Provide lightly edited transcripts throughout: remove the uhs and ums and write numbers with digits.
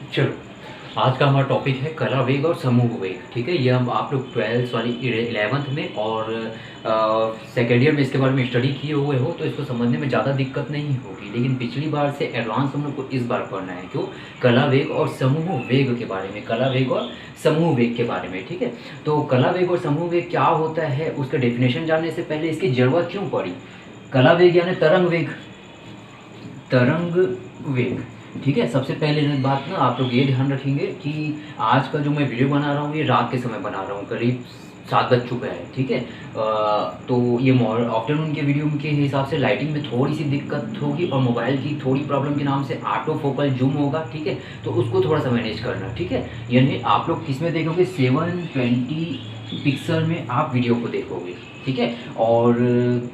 चलो, आज का हमारा टॉपिक है कला वेग और समूह वेग। ठीक है, ये हम आप लोग 12th सॉरी 11th में और सेकेंड ईयर में इसके बारे में स्टडी किए हुए हो, तो इसको समझने में ज़्यादा दिक्कत नहीं होगी। लेकिन पिछली बार से एडवांस हम लोग को इस बार पढ़ना है। क्यों? कला वेग और समूह वेग के बारे में, कला वेग और समूह वेग के बारे में। ठीक है, तो कला वेग और समूह वेग क्या होता है, उसका डेफिनेशन जानने से पहले इसकी ज़रूरत क्यों पड़ी। कला वेग यानी तरंग वेग, तरंग वेग। ठीक है, सबसे पहले एक बात ना आप लोग ये ध्यान रखेंगे कि आज का जो मैं वीडियो बना रहा हूँ ये रात के समय बना रहा हूँ, करीब 7 बज चुका है। ठीक है, तो ये आफ्टरनून के वीडियो के हिसाब से लाइटिंग में थोड़ी सी दिक्कत होगी और मोबाइल की थोड़ी प्रॉब्लम के नाम से ऑटो फोकल जूम होगा। ठीक है, तो उसको थोड़ा सा मैनेज करना। ठीक है, यानी आप लोग किस में देखोगे, 720 पिक्सल में आप वीडियो को देखोगे। ठीक है, और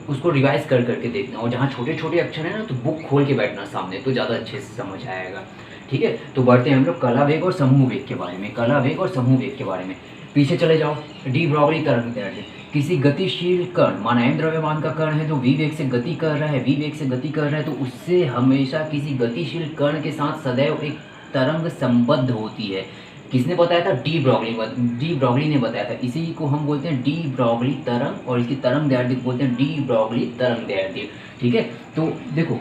उसको रिवाइज कर करके देखना, और जहाँ छोटे छोटे अक्षर है ना तो बुक खोल के बैठना सामने, तो ज़्यादा अच्छे से समझ आएगा। ठीक है, तो बढ़ते हैं हम लोग कला वेग और समूह वेग के बारे में, कला वेग और समूह वेग के बारे में। पीछे चले जाओ, डी ब्रॉगली तरंग दैर्ध्य। किसी गतिशील कण, माना एम द्रव्यमान का कण है जो वी वेग से गति कर रहा है, वी वेग से गति कर रहा है, तो उससे हमेशा किसी गतिशील कण के साथ सदैव एक तरंग संबद्ध होती है। किसने बताया था? डी ब्रॉगली ने बताया था। इसी को हम बोलते हैं डी ब्रॉगली तरंग, और इसकी तरंग दैर्ध्य बोलते हैं डी ब्रॉगली तरंग दैर्ध्य। ठीक है, तो देखो,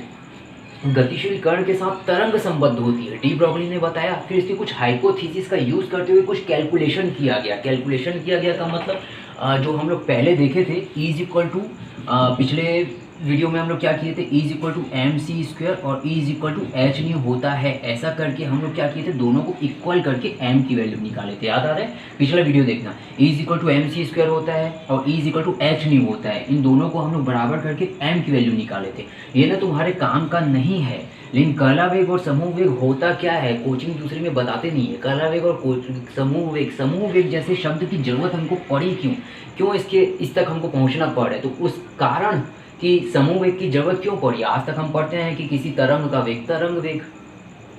गतिशील कण के साथ तरंग संबद्ध होती है, डी ब्रॉगली ने बताया। फिर इसकी कुछ हाइपोथेसिस का यूज करते हुए कुछ कैलकुलेशन किया गया। कैलकुलेशन किया गया का मतलब जो हम लोग पहले देखे थे, इज इक्वल टू, पिछले वीडियो में हम लोग क्या किए थे, is equal to M C square और is equal to H nu होता है। ऐसा करके हम लोग क्या किए थे, दोनों को इक्वल करके एम की वैल्यू निकाले थे। याद आ रहा है? पिछला वीडियो देखना, is equal to M C square होता है और is equal to H nu होता है। इन दोनों को हम लोग बराबर करके एम की वैल्यू निकाले थे। ये ना तुम्हारे काम का नहीं है, लेकिन कला वेग और समूह वेग होता क्या है, कोचिंग दूसरी में बताते नहीं है। कला वेग और समूह वेग जैसे शब्द की जरूरत हमको पड़ी क्यों, क्यों इसके इस तक हमको पहुंचना पड़े, तो उस कारण कि समूह वेग की जरूरत क्यों पड़ी। आज तक हम पढ़ते हैं कि किसी तरंग का वेग तरंग वेग,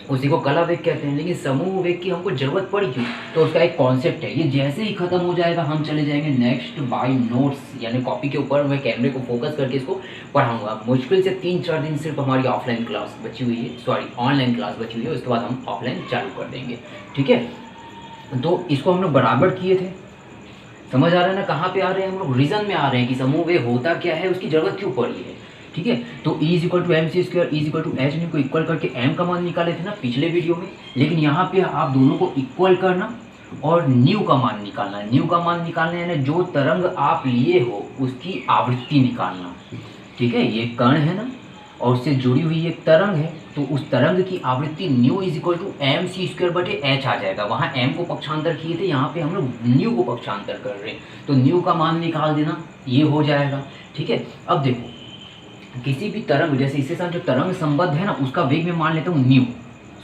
उसी को कला वेग कहते हैं, लेकिन समूह वेग की हमको जरूरत पड़ी क्यों, तो उसका एक कॉन्सेप्ट है। ये जैसे ही खत्म हो जाएगा हम चले जाएंगे नेक्स्ट बाय नोट्स, यानी कॉपी के ऊपर मैं कैमरे को फोकस करके इसको पढ़ाऊंगा। मुश्किल से 3-4 दिन सिर्फ हमारी ऑफलाइन क्लास बची हुई है, सॉरी ऑनलाइन क्लास बची हुई है, उसके बाद हम ऑफलाइन चालू कर देंगे। ठीक है, तो इसको हम लोग बराबर किए थे। समझ आ रहा है ना कहाँ पे आ रहे हैं हम लोग, रीजन में आ रहे हैं कि समूह वेग होता क्या है, उसकी जरूरत क्यों पड़ी है। ठीक है, तो E is equal to M C square is equal to H nu को इक्वल करके m का मान निकाले थे ना पिछले वीडियो में। लेकिन यहाँ पे आप दोनों को इक्वल करना और न्यू का मान निकालना। न्यू का मान निकालना है ना, जो तरंग आप लिए हो उसकी आवृत्ति निकालना। ठीक है, ये कण है ना और उससे जुड़ी हुई एक तरंग है, तो उस तरंग की आवृत्ति nu is equal to M C square बटे एच आ जाएगा। वहाँ एम को पक्षांतर किए थे, यहाँ पे हम लोग न्यू को पक्षांतर कर रहे हैं, तो न्यू का मान निकाल देना, ये हो जाएगा। ठीक है, अब देखो, किसी भी तरंग, जैसे इसके साथ जो तरंग संबद्ध है ना उसका वेग मैं मान लेता हूँ न्यू,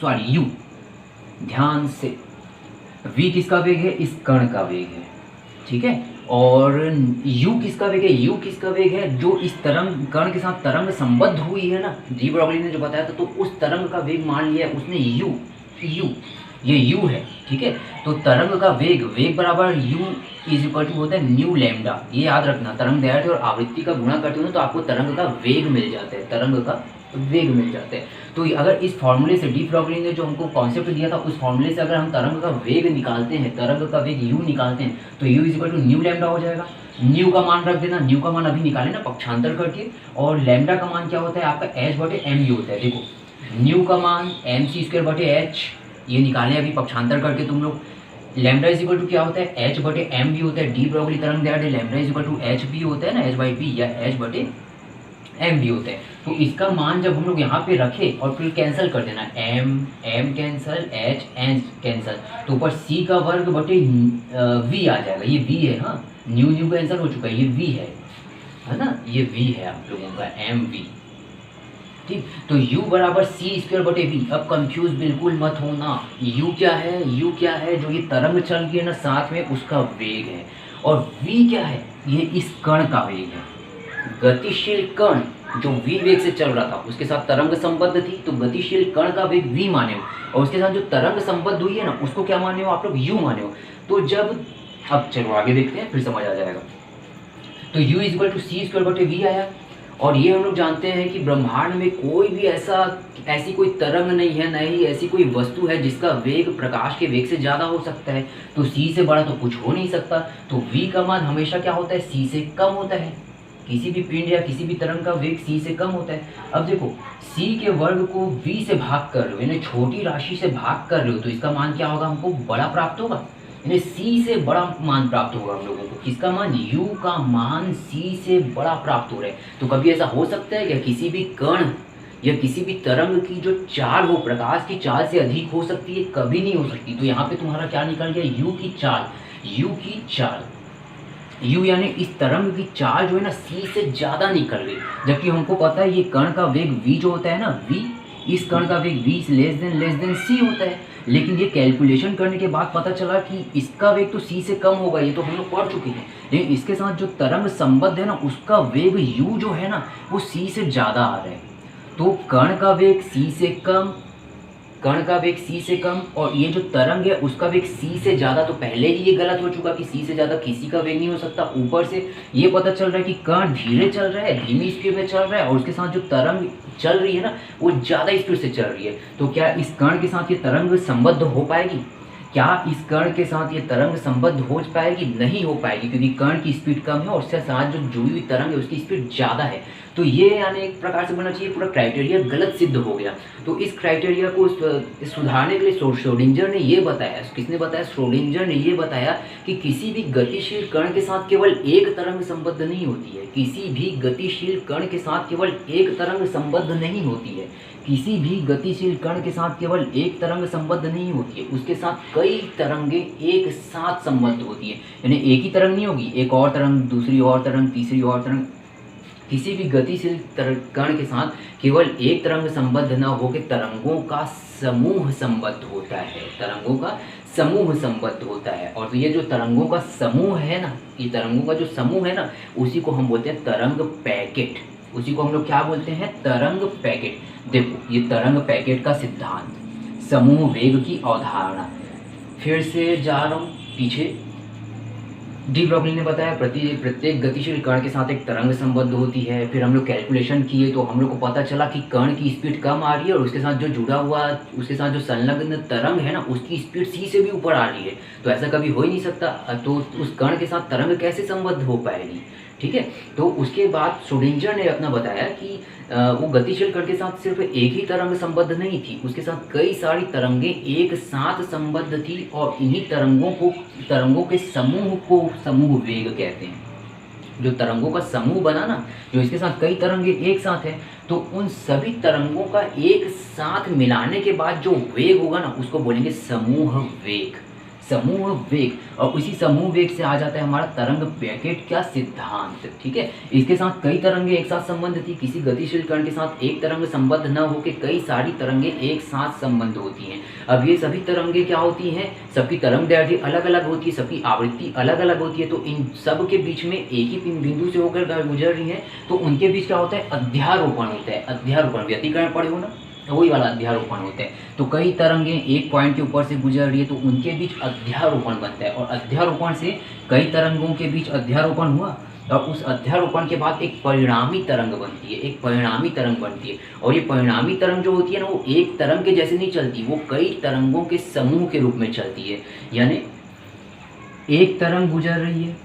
सॉरी यू, ध्यान से। v किसका वेग है, इस कण का वेग है। ठीक है, और u किसका वेग है, u किसका वेग है, जो इस तरंग कण के साथ तरंग संबद्ध हुई है ना, डी ब्रॉगली ने जो बताया था, तो उस तरंग का वेग मान लिया उसने u, ये u है। ठीक है, तो तरंग का वेग बराबर u इज इक्वल टू होता है न्यू लैम्डा। ये याद रखना, तरंग दैर्ध्य और आवृत्ति का गुणा करते हो ना तो आपको तरंग का वेग मिल जाता है, तरंग का वेग मिल जाता है। तो अगर इस फॉर्मूले से, डी ब्रॉगली ने जो हमको कॉन्सेप्ट दिया था उस फॉर्मूले से अगर हम तरंग का वेग निकालते हैं, तरंग का वेग u निकालते हैं, तो u is equal to nu lambda हो जाएगा। न्यू का मान रख देना, न्यू का मान अभी निकाले ना पक्षांतर करके, और लैम्डा का मान क्या होता है आपका, h बटे एम भी होता है। देखो, न्यू का मान एम सी स्क्वायर बटे एच, ये निकाले अभी पक्षांतर करके तुम लोग। लैम्डा इज इक्वल टू क्या होता है, एच बटे एम भी होता है। डी ब्रॉगली तरंग दैर्ध्य lambda is equal to H भी होता है ना, एच बाई बी, या एच बटे एम भी होता है। तो इसका मान जब हम लोग यहाँ पे रखे और फिर कैंसिल कर देना, एम कैंसल, एच कैंसल, तो ऊपर सी का वर्ग बटे वी आ जाएगा। ये वी है, हाँ, न्यू कैंसिल हो चुका है, ये वी है ना, ये वी है आप लोगों का एम वी। ठीक, तो u बराबर सी स्क्वायर बटे वी। अब कंफ्यूज बिल्कुल मत होना, u क्या है, जो ये तरंग चल रही है ना साथ में उसका वेग है, और v क्या है, ये इस कण का वेग है। गतिशील कण जो v वेग से चल रहा था उसके साथ तरंग संबद्ध थी, तो गतिशील कण का वेग v माने हो, और उसके साथ जो तरंग संबद्ध हुई है ना उसको क्या माने हो आप लोग, u माने हो। तो जब, अब चलो आगे देखते हैं फिर समझ आ जाएगा। तो u is equal to C square बटे वी आया, और ये हम लोग जानते हैं कि ब्रह्मांड में कोई भी ऐसी कोई तरंग नहीं है, न ही ऐसी कोई वस्तु है जिसका वेग प्रकाश के वेग से ज़्यादा हो सकता है। तो c से बड़ा तो कुछ हो नहीं सकता। तो v का मान हमेशा क्या होता है, c से कम होता है। किसी भी पिंड या किसी भी तरंग का वेग c से कम होता है। अब देखो c के वर्ग को v से भाग कर रहे हो, यानी छोटी राशि से भाग कर रहे हो, तो इसका मान क्या होगा, हमको बड़ा प्राप्त होगा, यानी c से बड़ा मान प्राप्त होगा हम लोगों को। किसका मान, u का मान c से बड़ा प्राप्त हो रहा है। तो कभी ऐसा हो सकता है कि किसी भी कण या किसी भी तरंग की जो चाल हो प्रकाश की चाल से अधिक हो सकती है, कभी नहीं हो सकती। तो यहाँ पे तुम्हारा क्या निकल गया, u की चाल, u की चाल, u यानी इस तरंग की चाल जो है ना c से ज़्यादा निकल गई। जबकि हमको पता है ये कण का वेग v जो होता है ना, v, इस कण का वेग v लेस देन c होता है। लेकिन ये कैलकुलेशन करने के बाद पता चला कि इसका वेग तो c से कम होगा, ये तो हम लोग पढ़ चुके हैं। लेकिन इसके साथ जो तरंग संबद्ध है ना, उसका वेग u जो है ना वो c से ज़्यादा आ रहा है। तो कण का वेग c से कम, कण का वेग c से कम, और ये जो तरंग है उसका वेग c से ज़्यादा। तो पहले ही ये गलत हो चुका कि c से ज़्यादा किसी का वेग नहीं हो सकता। ऊपर से ये पता चल रहा है कि कण धीरे चल रहा है, धीमी स्पीड में चल रहा है, और उसके साथ जो तरंग चल रही है ना वो ज़्यादा स्पीड से चल रही है। तो क्या इस कण के साथ ये तरंग संबद्ध हो पाएगी, क्या इस कण के साथ ये तरंग संबद्ध हो पाएगी, नहीं हो पाएगी, क्योंकि कण की स्पीड कम है और उसके साथ जो जुड़ी हुई तरंग है उसकी स्पीड ज़्यादा है। तो ये यानी एक प्रकार से बोलना चाहिए पूरा क्राइटेरिया गलत सिद्ध हो गया। तो इस क्राइटेरिया को सुधारने के लिए श्रोडिंगर ने ये बताया, किसने बताया, श्रोडिंगर ने ये बताया कि किसी भी गतिशील कण के साथ केवल एक तरंग संबद्ध नहीं होती है, किसी भी गतिशील कण के साथ केवल एक तरंग संबद्ध नहीं होती है, किसी भी गतिशील कण के साथ केवल एक तरंग संबद्ध नहीं होती है, उसके साथ कई तरंगें एक साथ संबद्ध होती है। यानी एक ही तरंग नहीं होगी, एक और तरंग, दूसरी और तरंग, तीसरी और तरंग। किसी भी गतिशील कण के साथ केवल एक तरंग संबद्ध न होकर तरंगों का समूह संबद्ध होता है, तरंगों का समूह संबद्ध होता है। और तो ये जो तरंगों का समूह है ना, ये तरंगों का जो समूह है ना, उसी को हम बोलते हैं तरंग पैकेट। उसी को हम लोग क्या बोलते हैं, तरंग पैकेट। देखो ये तरंग पैकेट का सिद्धांत, समूह वेग की अवधारणा, फिर से जा रहा हूँ पीछे। डी ब्रॉगली ने बताया प्रत्येक गतिशील कण के साथ एक तरंग संबद्ध होती है। फिर हम लोग कैलकुलेशन किए तो हम लोग को पता चला कि कण की स्पीड कम आ रही है और उसके साथ जो जुड़ा हुआ, उसके साथ जो संलग्न तरंग है ना उसकी स्पीड c से भी ऊपर आ रही है। तो ऐसा कभी हो ही नहीं सकता, तो उस कण के साथ तरंग कैसे संबद्ध हो पाएगी, ठीक है। तो उसके बाद श्रोडिंगर ने अपना बताया कि वो गतिशील कण के साथ सिर्फ एक ही तरंग संबद्ध नहीं थी, उसके साथ कई सारी तरंगें एक साथ संबद्ध थी, और इन्हीं तरंगों के समूह को समूह वेग कहते हैं। जो तरंगों का समूह बना ना, जो इसके साथ कई तरंगें एक साथ हैं, तो उन सभी तरंगों का एक साथ मिलाने के बाद जो वेग होगा ना उसको बोलेंगे समूह वेग, समूह वेग। और उसी समूह वेग से आ जाता है हमारा तरंग पैकेट का सिद्धांत, ठीक है। इसके साथ कई तरंगें एक साथ संबद्ध थी, किसी गतिशील कण के साथ एक तरंग संबद्ध न होकर कई सारी तरंगें एक साथ संबद्ध होती हैं। अब ये सभी तरंगें क्या होती हैं, सबकी तरंगदैर्ध्य अलग अलग होती है, सबकी आवृत्ति अलग अलग होती है। तो इन सब के बीच में एक ही बिंदु से होकर गुजर रही है, तो उनके बीच क्या होता है, अध्यारोपण होता है। अध्यारोपण व्यतिकरण पढ़े हो ना, वही वाला अध्यारोपण होता है। तो कई तरंगें एक पॉइंट के ऊपर से गुजर रही है तो उनके बीच अध्यारोपण बनता है, और अध्यारोपण से कई तरंगों के बीच अध्यारोपण हुआ, और उस अध्यारोपण के बाद एक परिणामी तरंग बनती है, एक परिणामी तरंग बनती है। और ये परिणामी तरंग जो होती है ना, वो एक तरंग के जैसे नहीं चलती, वो कई तरंगों के समूह के रूप में चलती है। यानी एक तरंग गुजर रही है,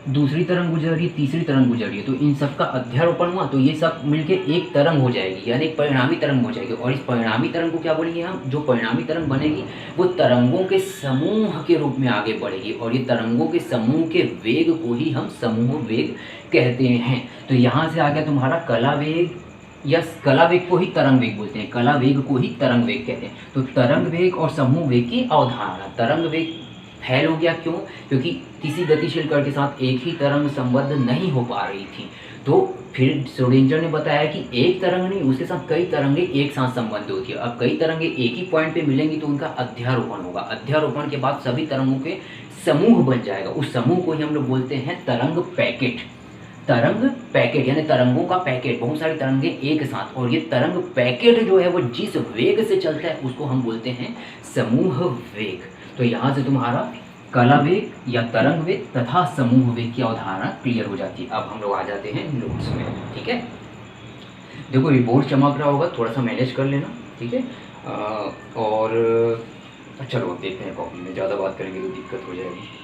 दूसरी तरंग गुजर रही है, तीसरी तरंग गुजर रही है, तो इन सब का अध्यारोपण हुआ तो ये सब मिलके एक तरंग हो जाएगी, यानी एक परिणामी तरंग हो जाएगी। और इस परिणामी तरंग को क्या बोलेंगे हम, जो परिणामी तरंग बनेगी वो तरंगों के समूह के रूप में आगे बढ़ेगी, और ये तरंगों के समूह के वेग को ही हम समूह वेग कहते हैं। तो यहाँ से आ गया तुम्हारा कला वेग, या कला वेग को ही तरंग वेग बोलते हैं, कला वेग को ही तरंग वेग कहते हैं। तो तरंग वेग और समूह वेग की अवधारणा, तरंग वेग फैल हो गया, क्यों, क्योंकि किसी गतिशील कण के साथ एक ही तरंग संबद्ध नहीं हो पा रही थी। तो फिर श्रोडिंगर ने बताया कि एक तरंग नहीं, उसके साथ कई तरंगें एक साथ संबद्ध होती है। अब कई तरंगें एक ही पॉइंट पे मिलेंगी तो उनका अध्यारोपण होगा, अध्यारोपण के बाद सभी तरंगों के समूह बन जाएगा। उस समूह को ही हम लोग बोलते हैं तरंग पैकेट। तरंग पैकेट यानी तरंगों का पैकेट, बहुत सारी तरंगें एक साथ, और ये तरंग पैकेट जो है वो जिस वेग से चलता है उसको हम बोलते हैं समूह वेग। तो यहाँ से तुम्हारा कला वेग या तरंग वेग तथा समूह वेग की अवधारणा क्लियर हो जाती है। अब हम लोग आ जाते हैं नोट्स में, ठीक है। देखो ये बोर्ड चमक रहा होगा, थोड़ा सा मैनेज कर लेना, ठीक है। और चलो अब देखते हैं कॉपी में, ज़्यादा बात करेंगे तो दिक्कत हो जाएगी।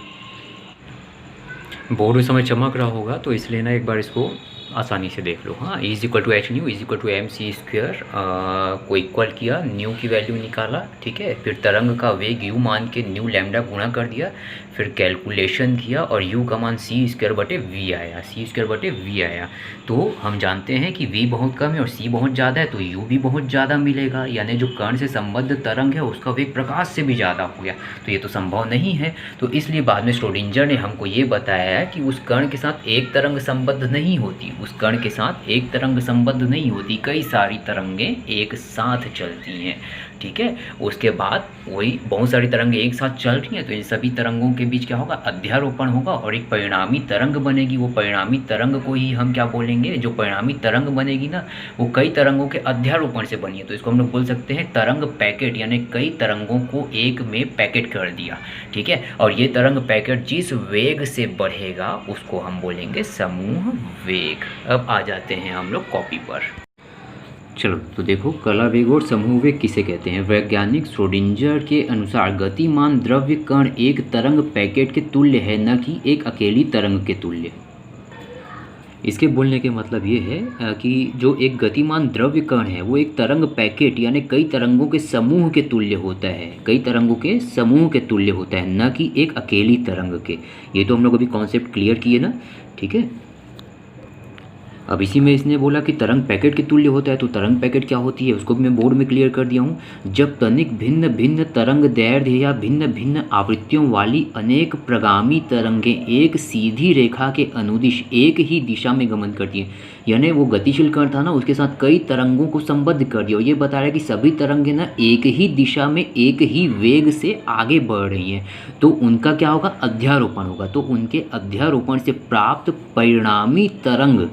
बोर्ड उस समय चमक रहा होगा तो इसलिए ना एक बार इसको आसानी से देख लो। हाँ, is equal to H nu is equal to M C square को इक्वल किया, न्यू की वैल्यू निकाला, ठीक है। फिर तरंग का वेग यू मान के न्यू लैम्डा गुणा कर दिया, फिर कैलकुलेशन किया और यू का मान सी स्क्वायर बटे वी आया, सी स्क्वायर बटे वी आया। तो हम जानते हैं कि वी बहुत कम है और सी बहुत ज़्यादा है, तो यू भी बहुत ज़्यादा मिलेगा, यानी जो कण से संबद्ध तरंग है उसका वेग प्रकाश से भी ज़्यादा हो गया। तो ये तो संभव नहीं है, तो इसलिए बाद में श्रोडिंगर ने हमको ये बताया है कि उस कण के साथ एक तरंग संबद्ध नहीं होती, उस कण के साथ एक तरंग संबद्ध नहीं होती, कई सारी तरंगें एक साथ चलती हैं, ठीक है। उसके बाद वही बहुत सारी तरंगें एक साथ चल रही हैं, तो इन सभी तरंगों के बीच क्या होगा, अध्यारोपण होगा और एक परिणामी तरंग बनेगी। वो परिणामी तरंग को ही हम क्या बोलेंगे, जो परिणामी तरंग बनेगी ना वो कई तरंगों के अध्यारोपण से बनी है, तो इसको हम लोग बोल सकते हैं तरंग पैकेट, यानी कई तरंगों को एक में पैकेट कर दिया, ठीक है। और ये तरंग पैकेट जिस वेग से बढ़ेगा उसको हम बोलेंगे समूह वेग। अब आ जाते हैं हम लोग कॉपी पर। चलो तो देखो, कला वेग और समूह वेग किसे कहते हैं। वैज्ञानिक श्रोडिंगर के अनुसार गतिमान द्रव्य कण एक तरंग पैकेट के तुल्य है, न कि एक अकेली तरंग के तुल्य। इसके बोलने के मतलब ये है कि जो एक गतिमान द्रव्य कण है वो एक तरंग पैकेट यानी कई तरंगों के समूह के तुल्य होता है, कई तरंगों के समूह के तुल्य होता है, न कि एक अकेली तरंग के। ये तो हम लोग अभी कॉन्सेप्ट क्लियर किए ना, ठीक है। अब इसी में इसने बोला कि तरंग पैकेट के तुल्य होता है, तो तरंग पैकेट क्या होती है उसको भी मैं बोर्ड में क्लियर कर दिया हूँ। जब तनिक भिन्न भिन्न तरंग दैर्ध्य या भिन्न भिन्न आवृत्तियों वाली अनेक प्रगामी तरंगें एक सीधी रेखा के अनुदिश एक ही दिशा में गमन करती हैं, यानी वो गतिशील कण था ना उसके साथ कई तरंगों को संबद्ध कर दिया। ये बता रहा है कि सभी तरंगें ना एक ही दिशा में एक ही वेग से आगे बढ़ रही हैं, तो उनका क्या होगा, अध्यारोपण होगा। तो उनके अध्यारोपण से प्राप्त परिणामी तरंग,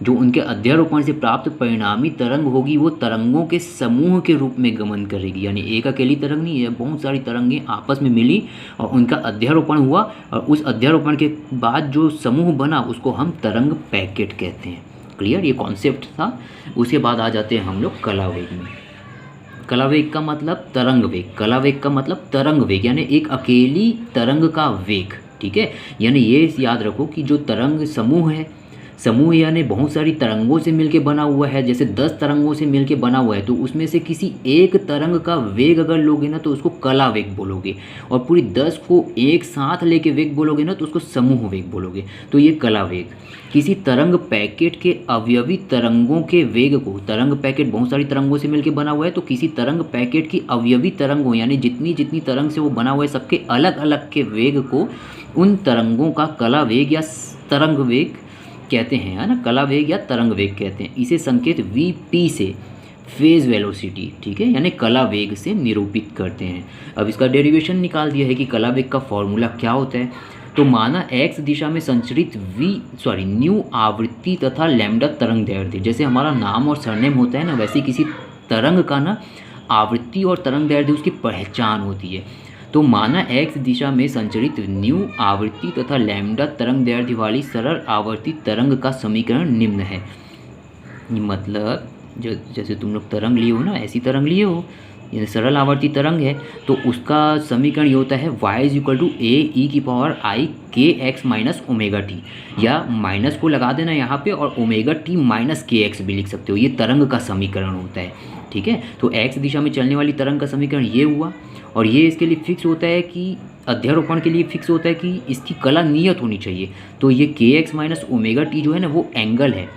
जो उनके अध्यारोपण से प्राप्त परिणामी तरंग होगी वो तरंगों के समूह के रूप में गमन करेगी, यानी एक अकेली तरंग नहीं है, बहुत सारी तरंगें आपस में मिली और उनका अध्यारोपण हुआ और उस अध्यारोपण के बाद जो समूह बना उसको हम तरंग पैकेट कहते हैं। क्लियर, ये कॉन्सेप्ट था। उसके बाद आ जाते हैं हम लोग कला वेग में। कला वेग का मतलब तरंग वेग, कला वेग का मतलब तरंग वेग यानी एक अकेली तरंग का वेग, ठीक है। यानी ये याद रखो कि जो तरंग समूह है, समूह यानी बहुत सारी तरंगों से मिलके बना हुआ है, जैसे 10 तरंगों से मिलके बना हुआ है, तो उसमें से किसी एक तरंग का वेग अगर लोगे ना तो उसको कला वेग बोलोगे, और पूरी 10 को एक साथ लेके वेग बोलोगे ना तो उसको समूह वेग बोलोगे। तो ये कला वेग किसी तरंग पैकेट के अवयवी तरंगों के वेग को, तरंग पैकेट बहुत सारी तरंगों से मिलके बना हुआ है, तो किसी तरंग पैकेट की अवयवी तरंगों यानी जितनी जितनी तरंग से वो बना हुआ है सबके अलग अलग के वेग को उन तरंगों का कला वेग या तरंग वेग कहते हैं, है ना, कला वेग या तरंग वेग कहते हैं। इसे संकेत Vp से फेज वेलोसिटी, ठीक है, यानी कला वेग से निरूपित करते हैं। अब इसका डेरिवेशन निकाल दिया है कि कला वेग का फॉर्मूला क्या होता है। तो माना x दिशा में संचरित न्यू आवृत्ति तथा लैम्डा तरंग दैर्ध्य, जैसे हमारा नाम और सरनेम होता है ना, वैसे किसी तरंग का ना आवृत्ति और तरंग दैर्ध्य उसकी पहचान होती है। तो माना x दिशा में संचरित न्यू आवृत्ति तथा लैम्डा तरंग दैर्ध्य वाली सरल आवर्ती तरंग का समीकरण निम्न है। मतलब जैसे तुम लोग तरंग लिए हो ना, ऐसी तरंग लिए हो, ये सरल आवर्ती तरंग है, तो उसका समीकरण ये होता है y=a e⁻i⁻kx−ω_t, या माइनस को लगा देना यहाँ पे और ω_t−kx भी लिख सकते हो। ये तरंग का समीकरण होता है, ठीक है। तो x दिशा में चलने वाली तरंग का समीकरण ये हुआ, और ये इसके लिए फिक्स होता है कि अध्यारोपण के लिए फिक्स होता है कि इसकी कला नियत होनी चाहिए। तो ये kx−ω_t जो है ना वो एंगल है।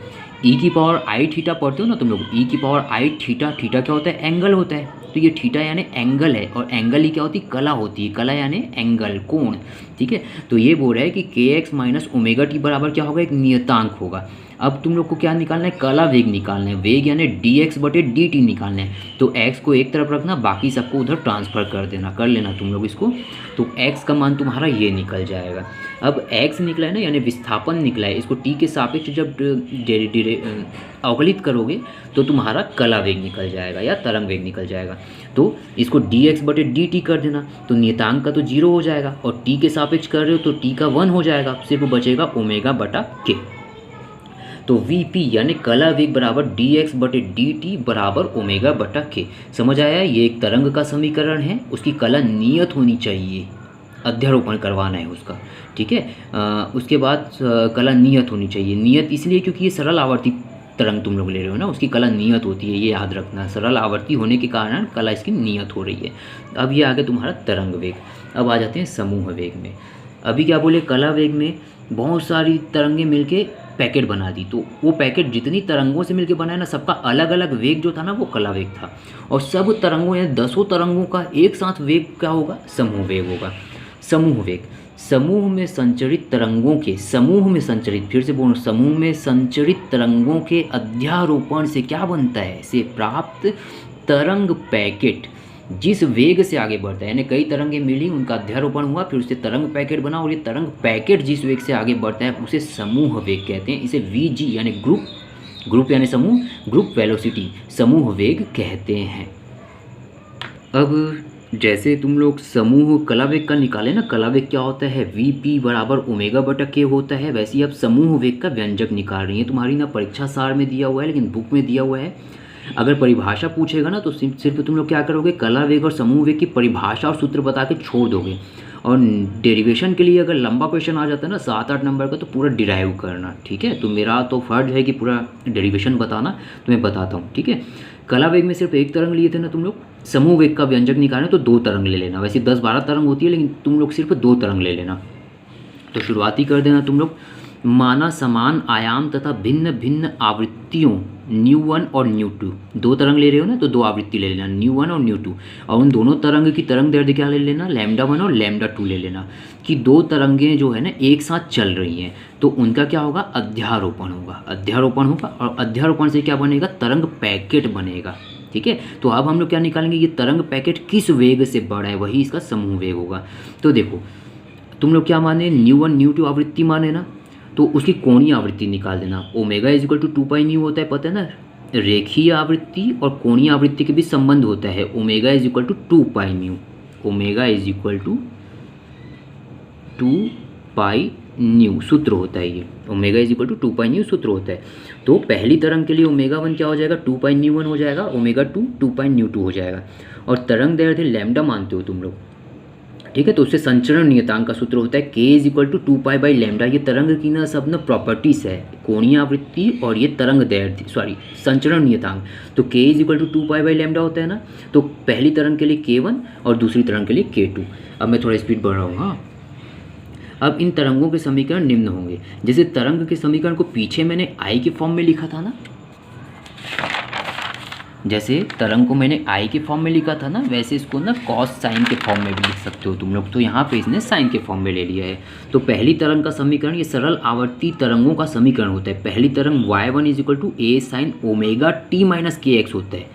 e⁻i⁻θ पढ़ते हो ना तुम लोग, e⁻i⁻θ, थीटा क्या होता है, एंगल होता है। तो ये थीटा यानी एंगल है, और एंगल ही क्या होती है, कला होती है। कला यानी एंगल, कोण, ठीक है। तो ये बोल रहा है कि kx−ω_t बराबर क्या होगा, एक नियतांक होगा। अब तुम लोग को क्या निकालना है, कला वेग निकालना है, वेग यानी dx/dt निकालना है। तो x को एक तरफ रखना, बाकी सबको उधर ट्रांसफ़र कर देना, कर लेना तुम लोग इसको। तो x का मान तुम्हारा ये निकल जाएगा। अब x निकला है ना, यानी विस्थापन निकला है, इसको t के सापेक्ष जब अवकलित करोगे तो तुम्हारा कला वेग निकल जाएगा या तरंग वेग निकल जाएगा। तो इसको dx बटे dt कर देना, तो नियतांक का तो 0 हो जाएगा और t के सापेक्ष कर रहे हो तो t का 1 हो जाएगा, सिर्फ बचेगा ओमेगा बटा k। तो Vp यानी कला वेग बराबर dx बटे dt बराबर ओमेगा बटा k। समझ आया? ये एक तरंग का समीकरण है, उसकी कला नियत होनी चाहिए, अध्यारोपण करवाना है उसका, ठीक है। उसके बाद कला नियत होनी चाहिए। नियत इसलिए क्योंकि ये सरल आवर्ती तरंग तुम लोग ले रहे हो ना, उसकी कला नियत होती है, ये याद रखना। सरल आवर्ती होने के कारण कला इसकी नियत हो रही है। अब ये आ गया तुम्हारा तरंग वेग। अब आ जाते हैं समूह वेग में। अभी क्या बोले, कला वेग में बहुत सारी तरंगें मिलके पैकेट बना दी, तो वो पैकेट जितनी तरंगों से मिलके बनाया ना, सबका अलग अलग वेग जो था ना वो कला वेग था। और सब तरंगों या 10 तरंगों का एक साथ वेग क्या होगा? समूह वेग होगा। समूह वेग, समूह में संचरित तरंगों के, समूह में संचरित, फिर से बोलो, समूह में संचरित तरंगों के अध्यारोपण से क्या बनता है? से प्राप्त तरंग पैकेट जिस वेग से आगे बढ़ता है, यानी कई तरंगें मिली, उनका अध्यारोपण हुआ, फिर उससे तरंग पैकेट बना, और ये तरंग पैकेट जिस वेग से आगे बढ़ता है उसे समूह वेग कहते हैं। इसे Vg यानी ग्रुप यानी समूह, ग्रुप वेलोसिटी, समूह वेग कहते हैं। अब जैसे तुम लोग समूह कला वेग का निकाले ना, कला वेग क्या होता है? Vp बराबर ओमेगा बटा k होता है। वैसे ही अब समूह वेग का व्यंजक निकाल रही है, तुम्हारी ना परीक्षा सार में दिया हुआ है, लेकिन बुक में दिया हुआ है। अगर परिभाषा पूछेगा ना तो सिर्फ तुम लोग क्या करोगे, कला वेग और समूह वेग की परिभाषा और सूत्र बता के छोड़ दोगे। और डेरिवेशन के लिए अगर लंबा क्वेश्चन आ जाता है ना 7-8 नंबर का, तो पूरा डिराइव करना, ठीक है। तो मेरा तो फर्ज है कि पूरा डेरिवेशन बताना, तो मैं बताता हूँ, ठीक है। कला वेग में सिर्फ एक तरंग लिए थे ना तुम लोग, समूह वेग का व्यंजक निकालें तो 2 तरंग ले लेना। वैसे 10-12 तरंग होती है, लेकिन तुम लोग सिर्फ 2 तरंग ले लेना। तो शुरुआती कर देना तुम लोग। माना समान आयाम तथा भिन्न भिन्न आवृत्तियों ν1 और ν2, 2 तरंग ले रहे हो ना, तो 2 आवृत्ति ले लेना, ν1 और ν2। और उन दोनों तरंग की तरंग दैर्ध्य क्या ले लेना? λ1 और λ2 ले लेना। कि 2 तरंगें जो है ना एक साथ चल रही हैं, तो उनका क्या होगा? अध्यारोपण होगा। अध्यारोपण होगा, और अध्यारोपण से क्या बनेगा? तरंग पैकेट बनेगा, ठीक है। तो अब हम लोग क्या निकालेंगे? ये तरंग पैकेट किस वेग से बढ़ा है, वही इसका समूह वेग होगा। तो देखो तुम लोग क्या माने, ν1 ν2 आवृत्ति माने ना, तो उसकी कोणीय आवृत्ति निकाल देना। ओमेगा इज इक्वल टू 2πν होता है, पता है ना। रेखीय आवृत्ति और कोणीय आवृत्ति के बीच संबंध होता है। Omega is equal to 2πν, omega is equal to 2πν सूत्र होता है। ये ओमेगा इज इक्वल टू 2πν सूत्र होता है। तो पहली तरंग के लिए ओमेगा 1 क्या हो जाएगा? 2πν1 हो जाएगा, ओमेगा 2 2πν2 हो जाएगा। और तरंग दैर्ध्य लैम्डा मानते हो तुम लोग, ठीक है। तो उससे संचरण नियतांक का सूत्र होता है k इज इक्वल टू 2π/λ। ये तरंग की ना सब ना प्रॉपर्टीज़ है, कोणीय आवृत्ति और ये तरंग दैर्ध्य संचरण नियतांक। तो k इज इक्वल टू 2π/λ होता है ना। तो पहली तरंग के लिए k1 और दूसरी तरंग के लिए k2। अब मैं थोड़ा स्पीड बढ़ रहा हूँ, हाँ। अब इन तरंगों के समीकरण निम्न होंगे। जैसे तरंग के समीकरण को पीछे मैंने I के फॉर्म में लिखा था ना, जैसे तरंग को मैंने I के फॉर्म में लिखा था ना, वैसे इसको ना कॉस साइन के फॉर्म में भी लिख सकते हो तुम लोग। तो यहाँ पे इसने साइन के फॉर्म में ले लिया है। तो पहली तरंग का समीकरण, ये सरल आवर्ती तरंगों का समीकरण होता है। पहली तरंग y1 is equal to a sine omega t minus kx होता है।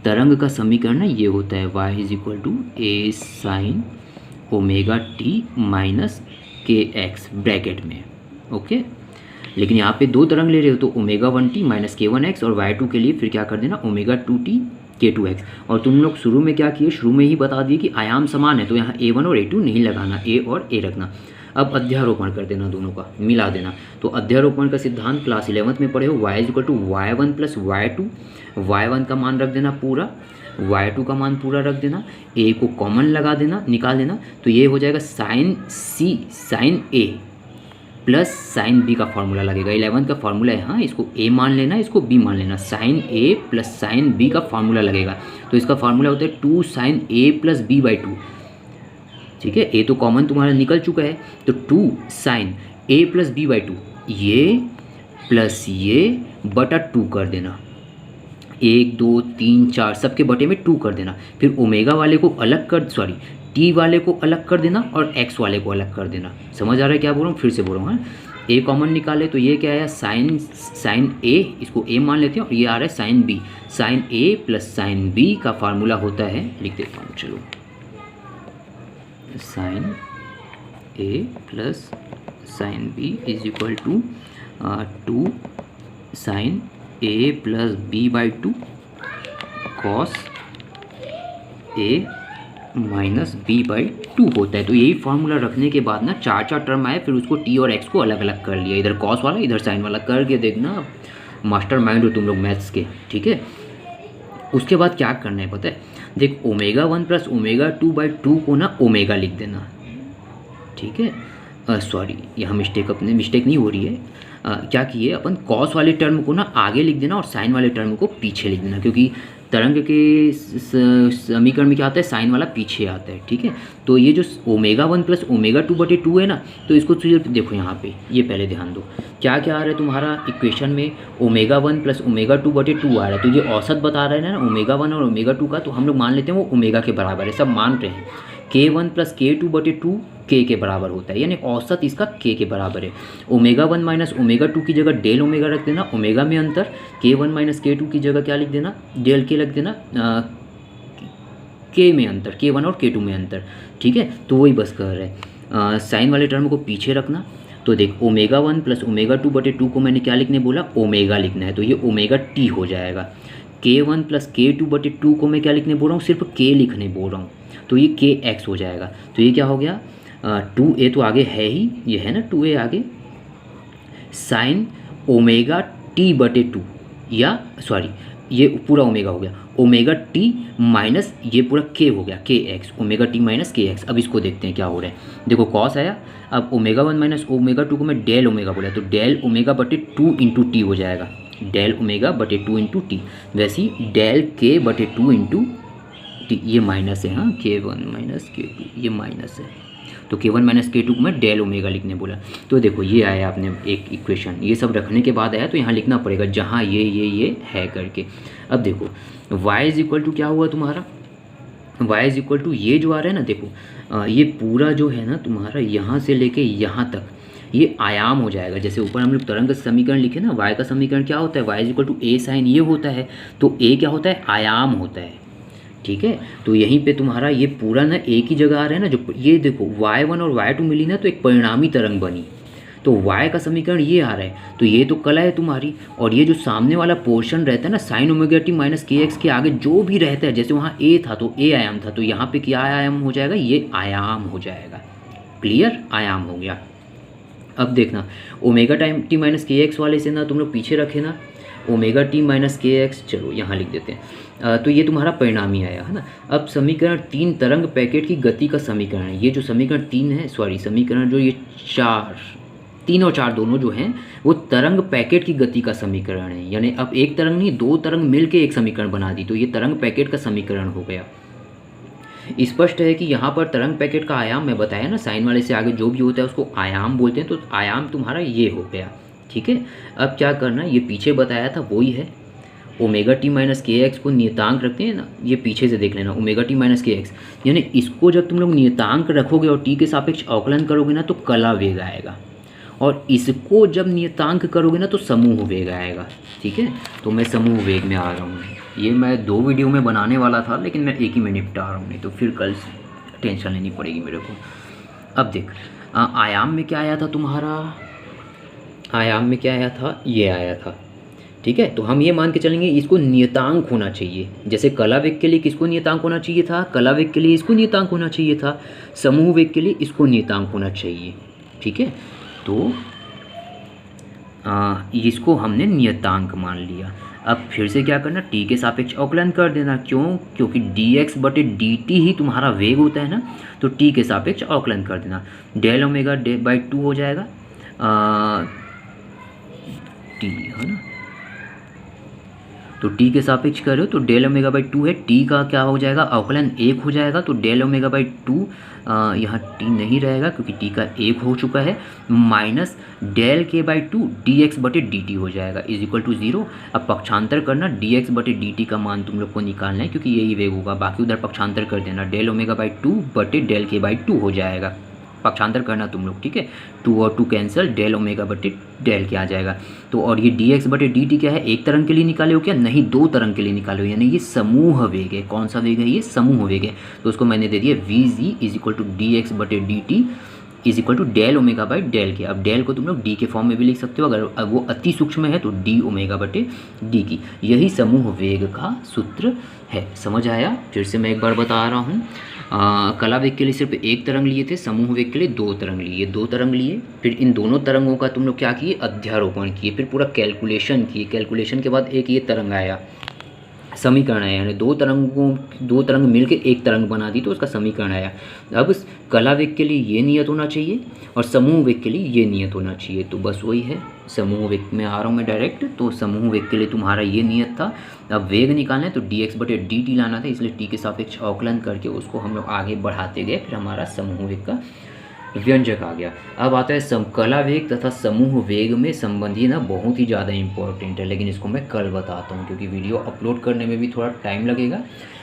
तरंग का समीकरण ना ये होता है y is equal to a sine omega t minus kx bracket में, ओके। लेकिन यहाँ पे 2 तरंग ले रहे हो, तो ओमेगा 1t माइनस k1x, और y2 के लिए फिर क्या कर देना? Omega 2t k2x। और तुम लोग शुरू में क्या किए? शुरू में ही बता दिए कि आयाम समान है, तो यहाँ a1 और a2 नहीं लगाना, a और a रखना। अब अध्यारोपण कर देना, दोनों का मिला देना। तो अध्यारोपण का सिद्धांत क्लास 11th में पढ़े हो। y is equal to y1 plus y2, y1 का मान रख देना पूरा, y2 का मान पूरा रख देना, a को कॉमन लगा देना, निकाल देना। तो ये हो जाएगा sine a plus sine B का फॉर्मूला लगेगा। 11 का फॉर्मूला है, हाँ। इसको a मान लेना, इसको b मान लेना। Sine a plus sine b का फॉर्मूला लगेगा। तो इसका फॉर्मूला होता है 2 साइन a प्लस b/2, ठीक है। a तो कॉमन तुम्हारा निकल चुका है, तो 2 साइन a प्लस b/2, ये प्लस ये बटा 2 कर देना। 1 2 3 4 सबके बटे में 2 कर देना। फिर ओमेगा वाले को अलग कर, टी वाले को अलग कर देना और एक्स वाले को अलग कर देना। समझ आ रहा है क्या बोल रहा हूँ? फिर से बोल रहा हूँ, हाँ। ए कॉमन निकाले तो ये क्या आया? साइन ए, इसको ए मान लेते हैं, और ये आ रहा है sine B. Sine A plus sine B का फार्मूला होता है, लिख देता हूँ, चलो। Sine A plus sine B is equal to 2 sine A plus b/2 cos A minus B by two होता है। तो यही फार्मूला रखने के बाद ना चार चार टर्म आए, फिर उसको टी और एक्स को अलग अलग कर लिया, इधर कॉस वाला इधर साइन वाला करके देखना, मास्टर माइंड हो तुम लोग मैथ्स के, ठीक है। उसके बाद क्या करना है पता है, देख ओमेगा 1 प्लस ओमेगा 2 बाई 2 को ना ओमेगा लिख देना, ठीक है। सॉरी यहाँ मिस्टेक नहीं हो रही है। क्या किए अपन, कॉस वाले टर्म को ना आगे लिख देना और साइन वाले टर्म को पीछे लिख देना, क्योंकि तरंग के समीकरण में क्या आता है, साइन वाला पीछे आता है, ठीक है। तो ये जो ओमेगा 1 प्लस ओमेगा 2 बटे 2 है ना, तो इसको देखो यहाँ पे, ये पहले ध्यान दो क्या क्या आ रहा है तुम्हारा इक्वेशन में, ओमेगा 1 प्लस ओमेगा 2 बटे 2 आ रहा है। तो ये औसत बता रहा है ना ओमेगा 1 और ओमेगा 2 का, तो हम लोग मान लेते हैं वो ओमेगा के बराबर है, सब मान रहे हैं। K1 प्लस K2 बटे 2 K के बराबर होता है, यानी औसत इसका K के बराबर है। ओमेगा 1 माइनस ओमेगा 2 की जगह डेल ओमेगा रख देना, ओमेगा में अंतर, K1 माइनस K2 की जगह क्या लिख देना, डेल के रख देना, K में अंतर, K1 और K2 में अंतर, ठीक है। तो वही बस कर रहे हैं, साइन वाले टर्म को पीछे रखना। तो देख ओमेगा 1 प्लस ओमेगा 2 बटे 2 को मैंने क्या लिखने बोला, ओमेगा लिखना है, तो ये ओमेगा टी हो जाएगा। K1 प्लस K2 बटे 2 को मैं क्या लिखने बोल रहा हूँ, सिर्फ K लिखने बोल रहा हूँ, तो ये KX हो जाएगा। तो ये क्या हो गया, 2A तो आगे है ही, ये है ना 2A आगे, साइन ओमेगा टी बटे 2, या सॉरी ये पूरा ओमेगा हो गया, ओमेगा टी माइनस ये पूरा K हो गया, KX, omega T minus KX। अब इसको देखते हैं क्या हो रहा है, देखो कॉस आया, अब ओमेगा 1 माइनस ओमेगा 2 को मैं डेल ओमेगा बोला, तो डेल ओमेगा बटे 2 इंटू टी हो जाएगा, डेल ओमेगा बटे 2 इंटू टी। वैसे ही डेल के बटे 2 इंटू टी, ये माइनस है, हाँ K1 माइनस K2 ये माइनस है, तो K1 माइनस K2 को मैं डेल ओमेगा लिखने बोला। तो देखो ये आया आपने एक इक्वेशन, ये सब रखने के बाद आया, तो यहाँ लिखना पड़ेगा जहाँ ये है करके। अब देखो y इज इक्वल टू क्या हुआ तुम्हारा, y इज इक्वल टू ये जो आ रहा है ना, देखो ये पूरा जो है ना तुम्हारा यहाँ से लेके यहाँ तक ये आयाम हो जाएगा। जैसे ऊपर हम लोग तरंग का समीकरण लिखे ना, y का समीकरण क्या होता है, y is equal to a sine ये होता है, तो a क्या होता है, आयाम होता है, ठीक है। तो यहीं पे तुम्हारा ये पूरा ना एक ही जगह आ रहा है ना, जो ये देखो y1 और y2 मिली ना, तो एक परिणामी तरंग बनी, तो y का समीकरण ये आ रहा है, तो ये तो कला है तुम्हारी। और ये जो सामने वाला पोर्शन रहता है ना sine omega T minus KX के आगे जो भी रहता है, जैसे वहाँ a था तो a आयाम था, तो यहाँ पे क्या आयाम हो जाएगा, ये आयाम हो जाएगा, क्लियर, आयाम हो गया। अब देखना omega time T minus KX वाले से ना तुम लोग पीछे रखे ना, ओमेगा टी माइनस KX, चलो यहाँ लिख देते हैं। तो ये तुम्हारा परिणामी आया है ना। अब समीकरण 3 तरंग पैकेट की गति का समीकरण है, ये जो समीकरण 3 है, सॉरी समीकरण जो ये 3 और 4 दोनों जो हैं वो तरंग पैकेट की गति का समीकरण है, यानी अब एक तरंग नहीं 2 तरंग मिलके एक समीकरण बना दी, तो ये तरंग पैकेट का समीकरण हो गया। स्पष्ट है कि यहाँ पर तरंग पैकेट का आयाम मैं बताया ना, साइन वाले से आगे जो भी होता है उसको आयाम बोलते हैं, तो आयाम तुम्हारा ये हो गया, ठीक है। अब क्या करना, ये पीछे बताया था वही है, ओमेगा टी माइनस KX को नियतांक रखते हैं ना, ये पीछे से देख लेना, ओमेगा टी माइनस KX, यानी इसको जब तुम लोग नियतांक रखोगे और टी के सापेक्ष अवकलन करोगे ना तो कला वेग आएगा, और इसको जब नियतांक करोगे ना तो समूह वेग आएगा, ठीक है। तो मैं समूह वेग में आ रहा हूँ, ये मैं 2 वीडियो में बनाने वाला था, लेकिन मैं एक ही में निपटा रहा हूँ, नहीं तो फिर कल टेंशन लेनी पड़ेगी मेरे को। अब देख आयाम में क्या आया था तुम्हारा, आयाम में क्या आया था, ये आया था, ठीक है। तो हम ये मान के चलेंगे इसको नियतांक होना चाहिए, जैसे कला वेग के लिए किसको नियतांक होना चाहिए था, कला वेग के लिए इसको नियतांक होना चाहिए था, समूह वेग के लिए इसको नियतांक होना चाहिए, ठीक है। तो इसको हमने नियतांक मान लिया। अब फिर से क्या करना, टी के सापेक्ष अवकलन कर देना, क्यों, क्योंकि dx बटे dt ही तुम्हारा वेग होता है ना, तो टी के सापेक्ष अवकलन कर देना, डेल ओमेगा बाई 2 हो जाएगा, टी है ना, तो टी के सापेक्ष करो तो डेल ओमेगा बाई 2 है, टी का क्या हो जाएगा, अवकलन 1 हो जाएगा, तो डेल ओमेगा बाई 2 यहाँ टी नहीं रहेगा क्योंकि टी का 1 हो चुका है, माइनस डेल के बाई 2 dx बटे dt हो जाएगा इज इक्वल टू 0। अब पक्षांतर करना, dx बटे dt का मान तुम लोग को निकालना है क्योंकि यही वेग होगा, बाकी उधर पक्षांतर कर देना, डेल ओमेगा बाई 2 बटे डेल के बाई 2 हो जाएगा, पक्षांतर करना तुम लोग, ठीक है। 2 और 2 कैंसिल, डेल ओमेगा बटे डेल के आ जाएगा। तो और ये dx बटे dt क्या है, एक तरंग के लिए निकाले हो क्या, नहीं 2 तरंग के लिए निकाले हो, यानी ये समूह वेग है। कौन सा वेग है, ये समूह वेग है, तो उसको मैंने दे दिया vg is equal to dx बटे dt is equal to del omega by del K. अब डेल को तुम लोग डी के फॉर्म में भी लिख सकते हो, अगर वो अति सूक्ष्म है तो डी ओमेगा बटे डी की। यही समूह वेग का सूत्र है। समझ आया? फिर से मैं एक बार बता रहा हूँ। कला वेग के लिए सिर्फ एक तरंग लिए थे, समूह वेग के लिए दो तरंग लिए, दो तरंग लिए। फिर इन दोनों तरंगों का तुम लोग क्या किए? अध्यारोपण किए, फिर पूरा कैलकुलेशन किए। कैलकुलेशन के बाद एक ये तरंग आया, समीकरण आया, यानी दो तरंग मिलकर एक तरंग बना दी तो उसका समीकरण आया। अब कला वेग के लिए ये नियत होना चाहिए और समूह वेग के लिए ये नियत होना चाहिए। तो बस वही है, समूह वेग में आ रहा हूँ मैं डायरेक्ट। तो समूह वेग के लिए तुम्हारा ये नियत था। अब वेग निकालना है तो dx बटे dt लाना था, इसलिए t के सापेक्ष अवकलन करके उसको हम लोग आगे बढ़ाते गए, फिर हमारा समूह वेग का व्यंजक आ गया। अब आता है समकला वेग तथा समूह वेग में संबंधी ना बहुत ही ज़्यादा इंपॉर्टेंट है, लेकिन इसको मैं कल बताता हूँ क्योंकि वीडियो अपलोड करने में भी थोड़ा टाइम लगेगा।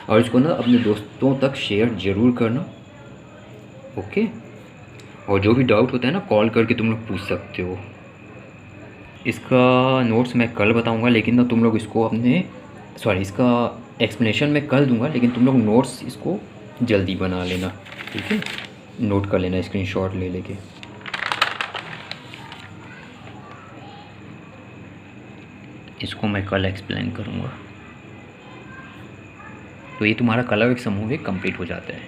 और इसको ना अपने दोस्तों तक शेयर ज़रूर करना, ओके। और जो भी डाउट होता है ना कॉल करके तुम लोग पूछ सकते हो। इसका नोट्स मैं कल बताऊँगा, लेकिन ना तुम लोग इसको इसका एक्सप्लेनेशन मैं कल दूँगा, लेकिन तुम लोग नोट्स इसको जल्दी बना लेना, ठीक है? नोट कर लेना स्क्रीनशॉट ले लेके। इसको मैं कल एक्सप्लेन करूँगा। तो ये तुम्हारा कला वेग समूह वेग कंप्लीट हो जाता है।